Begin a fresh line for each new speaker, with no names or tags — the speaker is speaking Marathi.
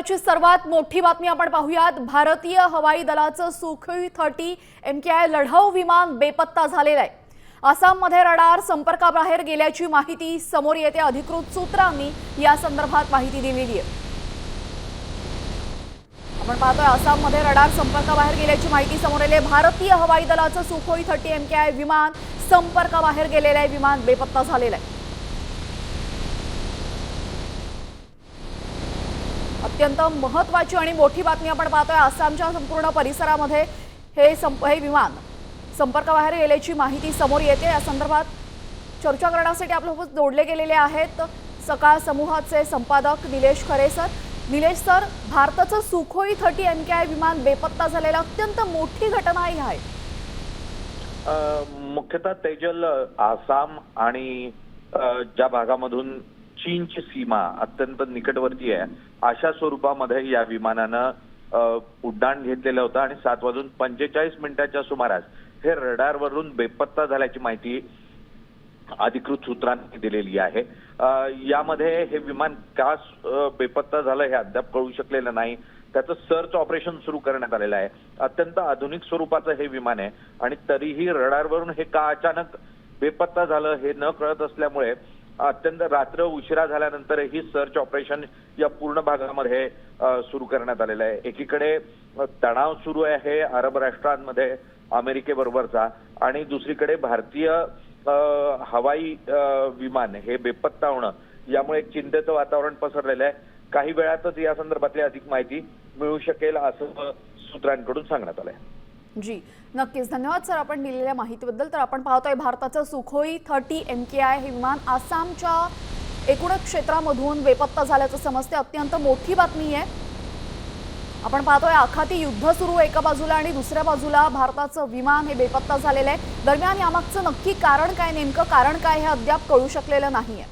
सकाळची सर्वात मोठी बातमी आपण पाहूयात। भारतीय हवाई दलाचं सुखोई 30 MKI लढाऊ विमान बेपत्ता झालेलं आहे। आसाममध्ये रडार संपर्काबाहेर गेल्याची माहिती समोर येते। अधिकृत सूत्रांनी या संदर्भात माहिती दिलेली आहे। आपण पाहतोय आसाममध्ये रडार संपर्काबाहेर गेल्याची माहिती समोर आली आहे। भारतीय हवाई दलाचं सुखोई 30 MKI विमान संपर्काबाहेर गेलेलं आहे। विमान बेपत्ता झालेलं आहे। अत्यंत महत्त्वाची आणि मोठी बातमी आपण पाहतोय। आसामच्या संपूर्ण परिसरामध्ये हे विमान संपर्काबाहेर गेल्याची माहिती समोर येते। या संदर्भात चर्चा करण्यासाठी आपल्यासोबत जोडले गेलेले आहेत सकाळ समूहाचे संपादक निलेश खरे सर। निलेश सर, भारताचं सुखोई 30 MKI विमान बेपत्ता झालेला अत्यंत मोठी घटना आहे।
मुख्यतः तेजल आसाम आणि ज्या भागामधून चीनची सीमा अत्यंत निकटवर्ती आहे अशा स्वरूपामध्ये या विमानानं उड्डाण घेतलेलं होतं आणि 7:45 सुमारास हे रडारवरून बेपत्ता झाल्याची माहिती अधिकृत सूत्रांनी दिलेली आहे। यामध्ये हे विमान का बेपत्ता झालं हे अद्याप कळू शकलेलं नाही। त्याचं सर्च ऑपरेशन सुरू करण्यात आलेलं आहे। अत्यंत आधुनिक स्वरूपाचं हे विमान आहे आणि तरीही रडारवरून हे का अचानक बेपत्ता झालं हे न कळत असल्यामुळे अत्यंत रात्र उशिरा झाल्यानंतरही सर्च ऑपरेशन या पूर्ण भागामध्ये सुरू करण्यात आलेलं आहे। एकीकडे तणाव सुरू आहे अरब राष्ट्रांमध्ये अमेरिकेबरोबरचा आणि दुसरीकडे भारतीय हवाई विमान हे बेपत्ता होणं यामुळे चिंतेचं वातावरण पसरलेलं आहे। काही वेळातच या संदर्भातली अधिक माहिती मिळू शकेल असं सूत्रांकडून सांगण्यात आलंय।
जी नक्कीच, धन्यवाद सर आपण दिलेल्या माहितीबद्दल। तर आपण पाहतोय भारताचं सुखोई 30 MKI हे विमान आसामच्या एकूणच क्षेत्रामधून बेपत्ता झाल्याचं समजते। अत्यंत मोठी बातमी आहे। आपण पाहतोय आखाती युद्ध सुरू एका बाजूला आणि दुसऱ्या बाजूला भारताचं विमान हे बेपत्ता झालेलं आहे। दरम्यान यामागचं नक्की कारण काय, नेमकं कारण काय हे अद्याप कळू शकलेलं नाहीये।